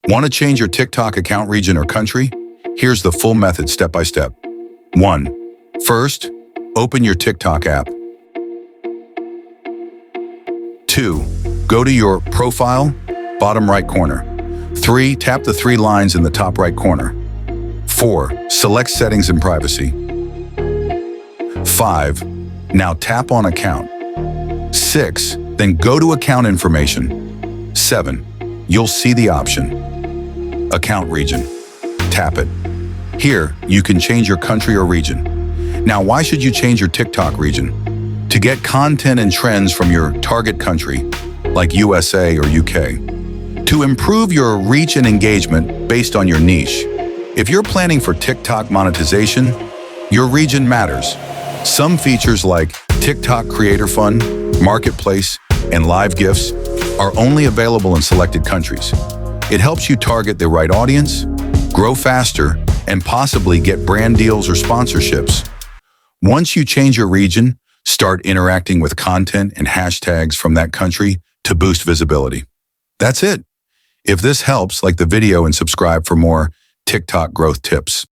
Want to change your TikTok account region or country? Here's the full method step by step. 1. First, open your TikTok app. 2. Go to your profile, bottom right corner. 3. Tap the 3 lines in the top right corner. 4. Select settings and privacy. 5. Now tap on account. 6. Then go to account information. 7. You'll see the option, account region. Tap it. Here, you can change your country or region. Now, why should you change your TikTok region? To get content and trends from your target country, like USA or UK. To improve your reach and engagement based on your niche. If you're planning for TikTok monetization, your region matters. Some features like TikTok Creator Fund, Marketplace, and Live Gifts are only available in selected countries. It helps you target the right audience, grow faster, and possibly get brand deals or sponsorships. Once you change your region, start interacting with content and hashtags from that country to boost visibility. That's it. If this helps, like the video and subscribe for more TikTok growth tips.